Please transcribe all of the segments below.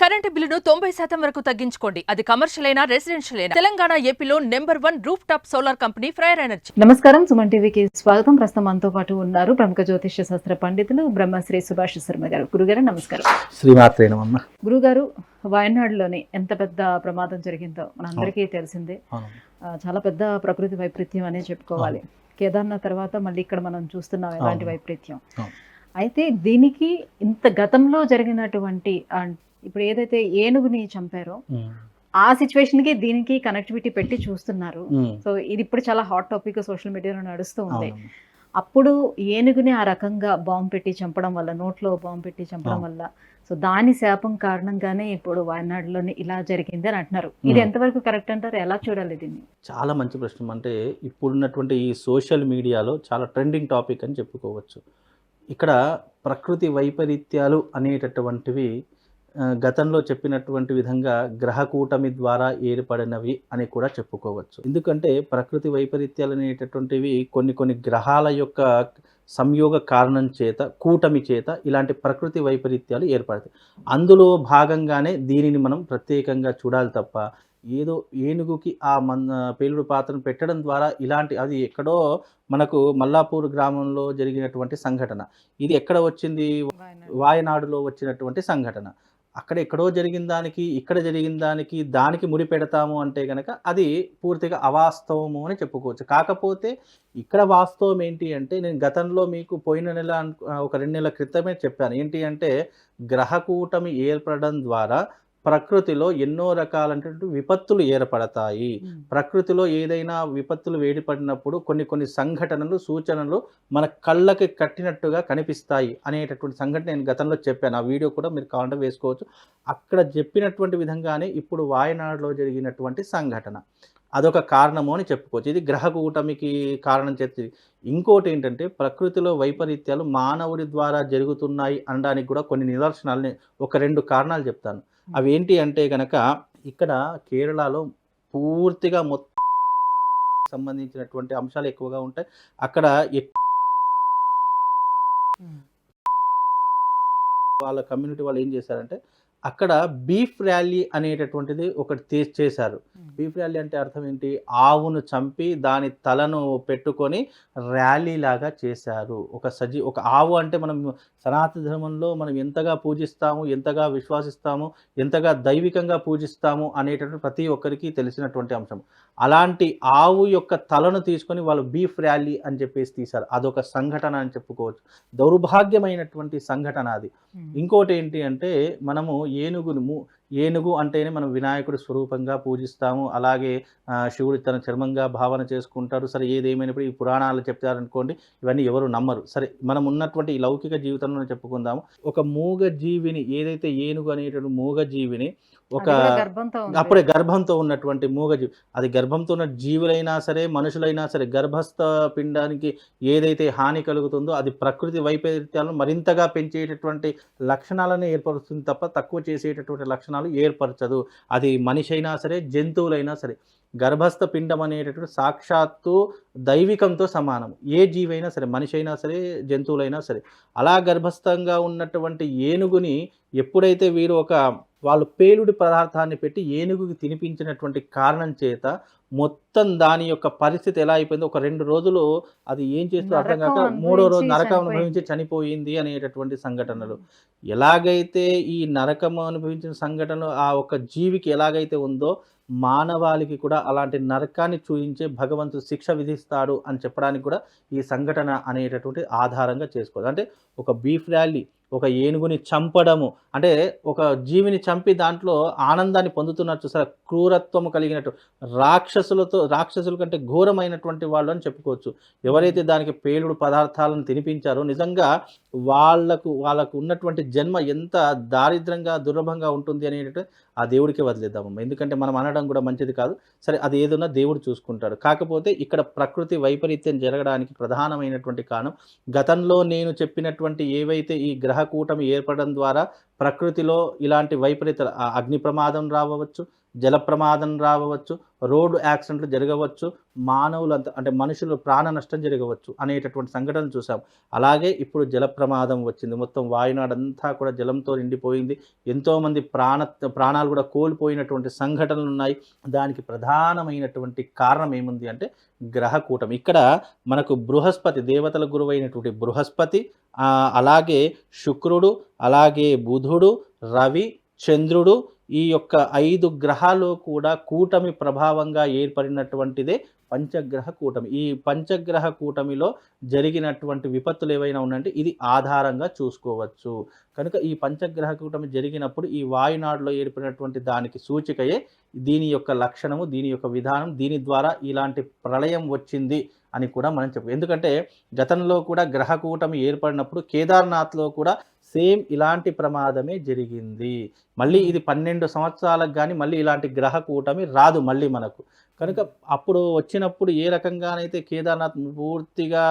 Current బిల్లును 90% వరకు తగ్గించుకోండి. అది కమర్షియల్ అయినా రెసిడెన్షియల్ అయినా. తెలంగాణ ఏపీలో #1 roof top solar company ఫ్రైర్ energy. నమస్కారం, సుమన్ టీవీకి స్వాగతం. ప్రస్తుతం మనతో పాటు ఉన్నారు ప్రముఖ జ్యోతిష్య శాస్త్ర పండితులు బ్రహ్మశ్రీ సుభాష్ శర్మ గారు. గురుగారు నమస్కారం. శ్రీమాత్రే నమః. గురుగారు, వయనాడులోని ఎంత పెద్ద ప్రమాదం జరిగిందో మనందరికీ తెలిసిందే. చాలా పెద్ద ప్రకృతి వైపరీత్యం అనే చెప్పుకోవాలి. కేదార్నాథ్ తర్వాత మళ్ళీ ఇక్కడ మనం చూస్తున్నాం ఎలాంటి వైపరీత్యం. అయితే దీనికి ఇంత గతంలో జరిగినటువంటి ఇప్పుడు ఏదైతే ఏనుగుని చంపారో ఆ సిచ్యువేషన్ కి దీనికి కనెక్టివిటీ పెట్టి చూస్తున్నారు. సో ఇది ఇప్పుడు చాలా హాట్ టాపిక్ సోషల్ మీడియాలో నడుస్తూ ఉంది. అప్పుడు ఏనుగుని ఆ రకంగా బాంబు పెట్టి చంపడం వల్ల, నోట్లో బాంబు పెట్టి చంపడం వల్ల, సో దాని శాపం కారణంగానే ఇప్పుడు వయనాడులోని ఇలా జరిగింది అని అంటున్నారు. ఇది ఎంతవరకు కరెక్ట్ అంటారు? ఎలా చూడాలి దీన్ని? చాలా మంచి ప్రశ్న. అంటే ఇప్పుడున్నటువంటి ఈ సోషల్ మీడియాలో చాలా ట్రెండింగ్ టాపిక్ అని చెప్పుకోవచ్చు. ఇక్కడ ప్రకృతి వైపరీత్యాలు అనేటటువంటివి గతంలో చెప్పినటువంటి విధంగా గ్రహకూటమి ద్వారా ఏర్పడినవి అని కూడా చెప్పుకోవచ్చు. ఎందుకంటే ప్రకృతి వైపరీత్యాలు అనేటటువంటివి కొన్ని గ్రహాల యొక్క సంయోగ కారణం చేత, కూటమి చేత ఇలాంటి ప్రకృతి వైపరీత్యాలు ఏర్పడతాయి. అందులో భాగంగానే దీనిని మనం ప్రత్యేకంగా చూడాలి తప్ప ఏదో ఏనుగుకి ఆ పేలుడు పాత్రను పెట్టడం ద్వారా ఇలాంటి, అది ఎక్కడో మనకు మల్లాపూర్ గ్రామంలో జరిగినటువంటి సంఘటన. ఇది ఎక్కడ వచ్చింది? వాయనాడులో వచ్చినటువంటి సంఘటన. అక్కడ ఎక్కడో జరిగిన దానికి ఇక్కడ జరిగిన దానికి ముడి పెడతాము అంటే కనుక అది పూర్తిగా అవాస్తవము అని చెప్పుకోవచ్చు. కాకపోతే ఇక్కడ వాస్తవం ఏంటి అంటే, నేను గతంలో మీకు పోయిన నెల ఒక 2 నెలల క్రితమే చెప్పాను. ఏంటి అంటే, గ్రహకూటమి ఏర్పడడం ద్వారా ప్రకృతిలో ఎన్నో రకాలైనటువంటి విపత్తులు ఏర్పడతాయి. ప్రకృతిలో ఏదైనా విపత్తులు వేడిపడినప్పుడు కొన్ని సంఘటనలు, సూచనలు మన కళ్ళకి కట్టినట్టుగా కనిపిస్తాయి అనేటటువంటి సంఘటన నేను గతంలో చెప్పాను. ఆ వీడియో కూడా మీరు కావాలంటే వేసుకోవచ్చు. అక్కడ చెప్పినటువంటి విధంగానే ఇప్పుడు వాయనాడులో జరిగినటువంటి సంఘటన అదొక కారణము అని చెప్పుకోవచ్చు. ఇది గ్రహకూటమికి కారణం చేస్తుంది. ఇంకోటి ఏంటంటే, ప్రకృతిలో వైపరీత్యాలు మానవుడి ద్వారా జరుగుతున్నాయి అనడానికి కూడా కొన్ని నిదర్శనాలని, ఒక 2 కారణాలు చెప్తాను. అవి ఏంటి అంటే కనుక, ఇక్కడ కేరళలో పూర్తిగా మొత్తం సంబంధించినటువంటి అంశాలు ఎక్కువగా ఉంటాయి. అక్కడ వాళ్ళ కమ్యూనిటీ వాళ్ళు ఏం చేశారంటే, అక్కడ బీఫ్ ర్యాలీ అనేటటువంటిది ఒకటి చేశారు. బీఫ్ ర్యాలీ అంటే అర్థం ఏంటి? ఆవును చంపి దాని తలను పెట్టుకొని ర్యాలీ లాగా చేశారు. ఒక ఆవు అంటే మనం సనాతన ధర్మంలో మనం ఎంతగా పూజిస్తాము, ఎంతగా విశ్వాసిస్తాము, ఎంతగా దైవికంగా పూజిస్తాము అనేటటువంటి ప్రతి ఒక్కరికి తెలిసినటువంటి అంశం. అలాంటి ఆవు యొక్క తలను తీసుకొని వాళ్ళు బీఫ్ ర్యాలీ అని చెప్పేసి తీశారు. అదొక సంఘటన అని చెప్పుకోవచ్చు. దౌర్భాగ్యమైనటువంటి సంఘటన అది. ఇంకోటి ఏంటి అంటే, మనము ఏనుగు అంటేనే మనం వినాయకుడి స్వరూపంగా పూజిస్తాము. అలాగే శివుడు తన చర్మంగా భావన చేసుకుంటాడు. సరే, ఏదేమైనప్పుడు ఈ పురాణాలు చెప్తారనుకోండి, ఇవన్నీ ఎవరు నమ్మరు. సరే, మనం ఉన్నటువంటి ఈ లౌకిక జీవితంలో చెప్పుకుందాము. ఒక మూగ జీవిని, ఏదైతే ఏనుగు అనేటువంటి మూగ జీవిని, అప్పుడే గర్భంతో ఉన్నటువంటి మూగజీవి, అది గర్భంతో ఉన్న జీవులైనా సరే, మనుషులైనా సరే, గర్భస్థ పిండానికి ఏదైతే హాని కలుగుతుందో అది ప్రకృతి వైపరీత్యాలను మరింతగా పెంచేటటువంటి లక్షణాలను ఏర్పరుస్తుంది తప్ప తక్కువ చేసేటటువంటి లక్షణాలు ఏర్పరచదు. అది మనిషి అయినా సరే, జంతువులైనా సరే. గర్భస్థ పిండం అనేటటువంటి సాక్షాత్తు దైవికంతో సమానం. ఏ జీవైనా సరే, మనిషి అయినా సరే, జంతువులైనా సరే. అలా గర్భస్థంగా ఉన్నటువంటి ఏనుగుని ఎప్పుడైతే వాళ్ళు పేలుడి పదార్థాన్ని పెట్టి ఏనుగుకి తినిపించినటువంటి కారణం చేత మొత్తం దాని యొక్క పరిస్థితి ఎలా అయిపోయిందో, ఒక 2 రోజులు అది ఏం చేస్తూ అర్థం కాక 3వ రోజు నరకం అనుభవించి చనిపోయింది అనేటటువంటి సంఘటనలు. ఎలాగైతే ఈ నరకం అనుభవించిన సంఘటనలు ఆ ఒక జీవికి ఎలాగైతే ఉందో, మానవాళికి కూడా అలాంటి నరకాన్ని చూయించే భగవంతుడు శిక్ష విధిస్తాడు అని చెప్పడానికి కూడా ఈ సంఘటన అనేటటువంటి ఆధారంగా చేసుకోవాలి. అంటే ఒక బీఫ్ ర్యాలీ, ఒక ఏనుగుని చంపడము అంటే, ఒక జీవిని చంపి దాంట్లో ఆనందాన్ని పొందుతున్నట్టు, సరే, క్రూరత్వము కలిగినట్టు రాక్షసుల కంటే ఘోరమైనటువంటి వాళ్ళు అని చెప్పుకోవచ్చు. ఎవరైతే దానికి పేలుడు పదార్థాలను తినిపించారో నిజంగా వాళ్ళకు ఉన్నటువంటి జన్మ ఎంత దారిద్రంగా, దుర్లభంగా ఉంటుంది అనేటట్టు ఆ దేవుడికి వదిలేద్దామమ్మ. ఎందుకంటే మనం అనడం కూడా మంచిది కాదు. సరే, అది ఏదన్నా దేవుడు చూసుకుంటాడు. కాకపోతే ఇక్కడ ప్రకృతి వైపరీత్యం జరగడానికి ప్రధానమైనటువంటి కారణం, గతంలో నేను చెప్పినటువంటి ఏవైతే ఈ గ్రహ కూటమి ఏర్పడడం ద్వారా ప్రకృతిలో ఇలాంటి వైపరీత అగ్ని ప్రమాదం రావచ్చు, జల ప్రమాదం రావచ్చు, రోడ్డు యాక్సిడెంట్లు జరగవచ్చు, మానవులంతా అంటే మనుషులు ప్రాణ నష్టం జరగవచ్చు అనేటటువంటి సంఘటనలు చూసాం. అలాగే ఇప్పుడు జల ప్రమాదం వచ్చింది. మొత్తం వాయునాడంతా కూడా జలంతో నిండిపోయింది. ఎంతోమంది ప్రాణాలు కూడా కోల్పోయినటువంటి సంఘటనలు ఉన్నాయి. దానికి ప్రధానమైనటువంటి కారణం ఏముంది అంటే గ్రహ కూటమి. ఇక్కడ మనకు బృహస్పతి, దేవతల గురువైనటువంటి బృహస్పతి, అలాగే శుక్రుడు, అలాగే బుధుడు, రవి, చంద్రుడు, ఈ యొక్క 5 గ్రహాలు కూడా కూటమి ప్రభావంగా ఏర్పడినటువంటిదే పంచగ్రహ కూటమి. ఈ పంచగ్రహ కూటమిలో జరిగినటువంటి విపత్తులు ఏవైనా ఉన్నాయంటే ఇది ఆధారంగా చూసుకోవచ్చు. కనుక ఈ పంచగ్రహ కూటమి జరిగినప్పుడు ఈ వాయునాడులో ఏర్పడినటువంటి దానికి సూచికయే దీని యొక్క లక్షణము, దీని యొక్క విధానం, దీని ద్వారా ఇలాంటి ప్రళయం వచ్చింది అని కూడా మనం చెప్పు. ఎందుకంటే గతంలో కూడా గ్రహ కూటమి ఏర్పడినప్పుడు కేదార్నాథ్లో కూడా సేమ్ ఇలాంటి ప్రమాదమే జరిగింది. మళ్ళీ ఇది 12 సంవత్సరాలకు కానీ మళ్ళీ ఇలాంటి గ్రహ కూటమి రాదు మళ్ళీ మనకు. కనుక అప్పుడు వచ్చినప్పుడు ఏ రకంగానైతే కేదార్నాథ్ పూర్తిగా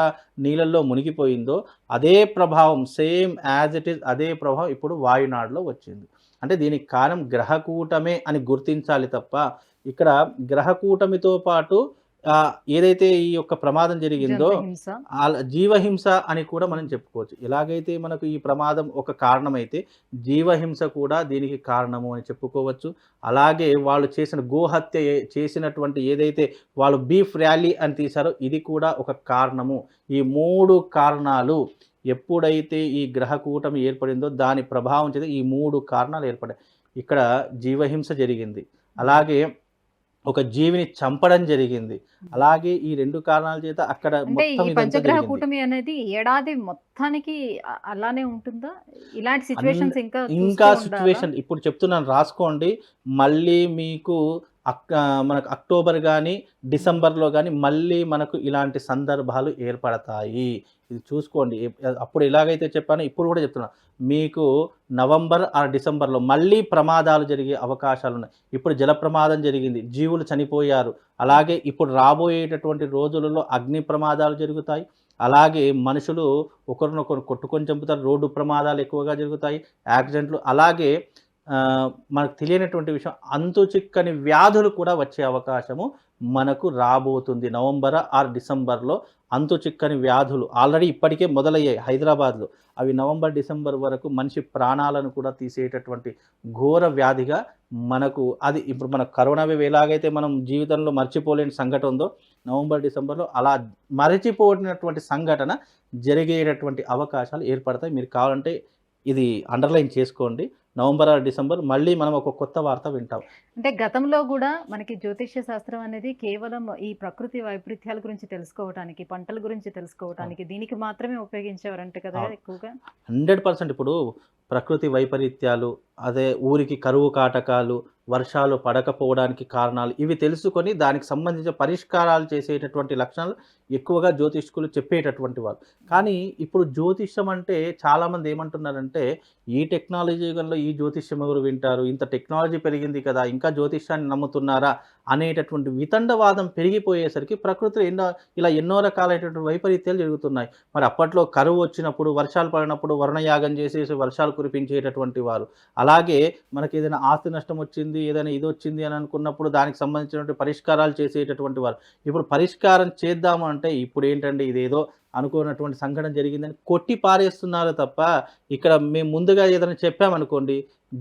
నీళ్ళల్లో మునిగిపోయిందో అదే ప్రభావం సేమ్ యాజ్ ఇట్ ఈస్ అదే ప్రభావం ఇప్పుడు వాయునాడులో వచ్చింది. అంటే దీనికి కారణం గ్రహ కూటమే అని గుర్తించాలి తప్ప ఇక్కడ గ్రహ కూటమితో పాటు ఏదైతే ఈ యొక్క ప్రమాదం జరిగిందో జీవహింస అని కూడా మనం చెప్పుకోవచ్చు. ఎలాగైతే మనకు ఈ ప్రమాదం ఒక కారణమైతే జీవహింస కూడా దీనికి కారణము అని చెప్పుకోవచ్చు. అలాగే వాళ్ళు చేసిన గోహత్య చేసినటువంటి ఏదైతే వాళ్ళు బీఫ్ ర్యాలీ అని తీశారో ఇది కూడా ఒక కారణము. ఈ 3 కారణాలు ఎప్పుడైతే ఈ గ్రహ కూటమి ఏర్పడిందో దాని ప్రభావం చేత ఈ 3 కారణాలు ఏర్పడాయి. ఇక్కడ జీవహింస జరిగింది, అలాగే ఒక జీవిని చంపడం జరిగింది, అలాగే ఈ 2 కారణాల చేత అక్కడ మొత్తం పంచగ్రహ కూటమి అనేది ఏడాది మొత్తానికి అలానే ఉంటుందా? ఇలాంటి సిచ్యువేషన్స్ ఇంకా సిచ్యువేషన్ ఇప్పుడు చెప్తున్నాను రాసుకోండి. మళ్ళీ మీకు మనకు అక్టోబర్ కానీ డిసెంబర్లో కానీ మళ్ళీ మనకు ఇలాంటి సందర్భాలు ఏర్పడతాయి. ఇది చూసుకోండి. అప్పుడు ఎలాగైతే చెప్పానో ఇప్పుడు కూడా చెప్తున్నాను. మీకు నవంబర్ ఆ డిసెంబర్లో మళ్ళీ ప్రమాదాలు జరిగే అవకాశాలు ఉన్నాయి. ఇప్పుడు జల ప్రమాదం జరిగింది, జీవులు చనిపోయారు. అలాగే ఇప్పుడు రాబోయేటటువంటి రోజులలో అగ్ని ప్రమాదాలు జరుగుతాయి. అలాగే మనుషులు ఒకరినొకరు కొట్టుకొని చంపుతారు. రోడ్డు ప్రమాదాలు ఎక్కువగా జరుగుతాయి, యాక్సిడెంట్లు. అలాగే మనకు తెలియనటువంటి విషయం అంతు చిక్కని వ్యాధులు కూడా వచ్చే అవకాశము మనకు రాబోతుంది. నవంబర్ ఆర్ డిసెంబర్లో అంతు చిక్కని వ్యాధులు ఆల్రెడీ ఇప్పటికే మొదలయ్యాయి హైదరాబాద్లో. అవి నవంబర్ డిసెంబర్ వరకు మనిషి ప్రాణాలను కూడా తీసేటటువంటి ఘోర వ్యాధిగా మనకు అది ఇప్పుడు మన కరోనా వేవ్ ఎలాగైతే మనం జీవితంలో మర్చిపోలేని సంఘటన ఉందో నవంబర్ డిసెంబర్లో అలా మరచిపోయినటువంటి సంఘటన జరిగేటటువంటి అవకాశాలు ఏర్పడతాయి. మీరు కావాలంటే ఇది అండర్లైన్ చేసుకోండి. నవంబర్ ఆర్ డిసెంబర్ మళ్ళీ మనం ఒక కొత్త వార్త వింటాం. అంటే గతంలో కూడా మనకి జ్యోతిష్య శాస్త్రం అనేది కేవలం ఈ ప్రకృతి వైపరీత్యాల గురించి తెలుసుకోవడానికి, పంటల గురించి తెలుసుకోవడానికి దీనికి మాత్రమే ఉపయోగించేవారంట కదా ఎక్కువగా. 100% ఇప్పుడు ప్రకృతి వైపరీత్యాలు, అదే ఊరికి కరువు కాటకాలు, వర్షాలు పడకపోవడానికి కారణాలు ఇవి తెలుసుకొని దానికి సంబంధించిన పరిష్కారాలు చేసేటటువంటి లక్షణాలు ఎక్కువగా జ్యోతిష్కులు చెప్పేటటువంటి వాళ్ళు. కానీ ఇప్పుడు జ్యోతిష్యం అంటే చాలామంది ఏమంటున్నారంటే ఈ టెక్నాలజీ యుగంలో ఈ జ్యోతిష్యం ఎవరు వింటారు, ఇంత టెక్నాలజీ పెరిగింది కదా ఇంకా జ్యోతిష్యాన్ని నమ్ముతున్నారా అనేటటువంటి వితండవాదం పెరిగిపోయేసరికి ప్రకృతిలో ఎన్నో రకాలైనటువంటి వైపరీత్యాలు జరుగుతున్నాయి. మరి అప్పట్లో కరువు వచ్చినప్పుడు, వర్షాలు పడినప్పుడు వర్ణయాగం చేసేసి వర్షాలు కురిపించేటటువంటి వారు. అలాగే మనకి ఏదైనా ఆస్తి నష్టం వచ్చింది, ఏదైనా ఇది వచ్చింది అని అనుకున్నప్పుడు దానికి సంబంధించినటువంటి పరిష్కారాలు చేసేటటువంటి వారు. ఇప్పుడు పరిష్కారం చేద్దాము అంటే ఇప్పుడు ఏంటంటే ఇదేదో అనుకున్నటువంటి సంఘటన జరిగిందని కొట్టి పారేస్తున్నారు తప్ప ఇక్కడ మేము ముందుగా ఏదైనా చెప్పామనుకోండి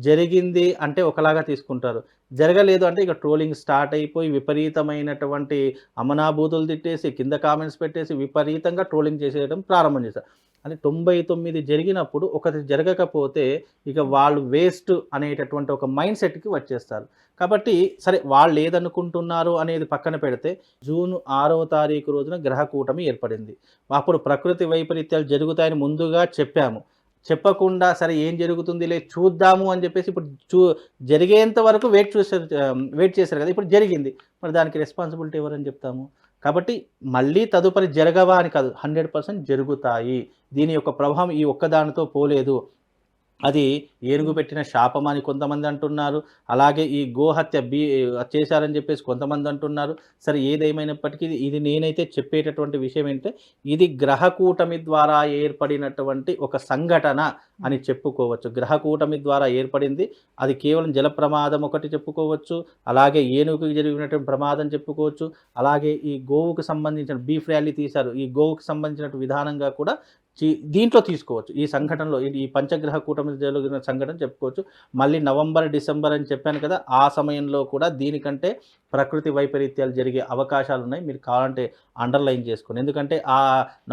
జరిగింది అంటే ఒకలాగా తీసుకుంటారు, జరగలేదు అంటే ఇక ట్రోలింగ్ స్టార్ట్ అయిపోయి విపరీతమైనటువంటి అమనాభూతులు తిట్టేసి కింద కామెంట్స్ పెట్టేసి విపరీతంగా ట్రోలింగ్ చేసేయడం ప్రారంభం చేశారు. అంటే 99 జరిగినప్పుడు ఒకటి జరగకపోతే ఇక వాళ్ళు వేస్ట్ అనేటటువంటి ఒక మైండ్ సెట్కి వచ్చేస్తారు. కాబట్టి సరే వాళ్ళు ఏదనుకుంటున్నారు అనేది పక్కన పెడితే జూన్ 6వ తారీఖు రోజున గ్రహ కూటమి ఏర్పడింది. అప్పుడు ప్రకృతి వైపరీత్యాలు జరుగుతాయని ముందుగా చెప్పాము. చెప్పకుండా సరే ఏం జరుగుతుంది లే చూద్దాము అని చెప్పేసి ఇప్పుడు జరిగేంత వరకు వెయిట్ చేశారు కదా. ఇప్పుడు జరిగింది, మరి దానికి రెస్పాన్సిబిలిటీ ఎవరని చెప్తాము? కాబట్టి మళ్ళీ తదుపరి జరగవా అని కాదు, 100% జరుగుతాయి. దీని యొక్క ప్రభావం ఈ ఒక్కదానితో పోలేదు. అది ఏనుగు పెట్టిన శాపం అని కొంతమంది అంటున్నారు. అలాగే ఈ గోహత్య చేశారని చెప్పేసి కొంతమంది అంటున్నారు. సరే ఏదేమైనప్పటికీ ఇది నేనైతే చెప్పేటటువంటి విషయం ఏంటంటే ఇది గ్రహ కూటమి ద్వారా ఏర్పడినటువంటి ఒక సంఘటన అని చెప్పుకోవచ్చు. గ్రహ కూటమి ద్వారా ఏర్పడింది. అది కేవలం జల ప్రమాదం ఒకటి చెప్పుకోవచ్చు. అలాగే ఏనుగుకి జరిగినటువంటి ప్రమాదం చెప్పుకోవచ్చు. అలాగే ఈ గోవుకు సంబంధించిన బీఫ్ ర్యాలీ తీశారు. ఈ గోవుకు సంబంధించిన విధానంగా కూడా దీంట్లో తీసుకోవచ్చు. ఈ సంఘటనలో ఈ పంచగ్రహ కూటమి జరిగిన సంఘటన చెప్పుకోవచ్చు. మళ్ళీ నవంబర్, డిసెంబర్ అని చెప్పాను కదా, ఆ సమయంలో కూడా దీనికంటే ప్రకృతి వైపరీత్యాలు జరిగే అవకాశాలు ఉన్నాయి. మీరు కావాలంటే అండర్లైన్ చేసుకోండి. ఎందుకంటే ఆ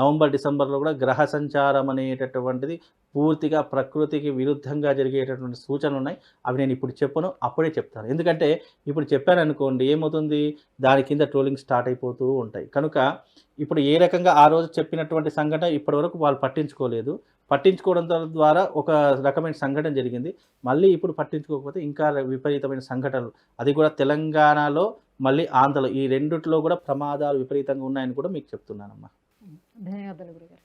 నవంబర్, డిసెంబర్లో కూడా గ్రహ సంచారం అనేటటువంటిది పూర్తిగా ప్రకృతికి విరుద్ధంగా జరిగేటటువంటి సూచనలు ఉన్నాయి. అవి నేను ఇప్పుడు చెప్పను, అప్పుడే చెప్తాను. ఎందుకంటే ఇప్పుడు చెప్పాను అనుకోండి ఏమవుతుంది, దాని కింద ట్రోలింగ్ స్టార్ట్ అయిపోతూ ఉంటాయి. కనుక ఇప్పుడు ఏ రకంగా ఆ రోజు చెప్పినటువంటి సంఘటన ఇప్పటివరకు వాళ్ళు పట్టించుకోలేదు. పట్టించుకోవడం ద్వారా ఒక రకమైన సంఘటన జరిగింది. మళ్ళీ ఇప్పుడు పట్టించుకోకపోతే ఇంకా విపరీతమైన సంఘటనలు, అది కూడా తెలంగాణలో మళ్ళీ ఆంధ్రలో, ఈ రెండిట్లో కూడా ప్రమాదాలు విపరీతంగా ఉన్నాయని కూడా మీకు చెప్తున్నానమ్మా. ధన్యవాదాలు గురుగారు.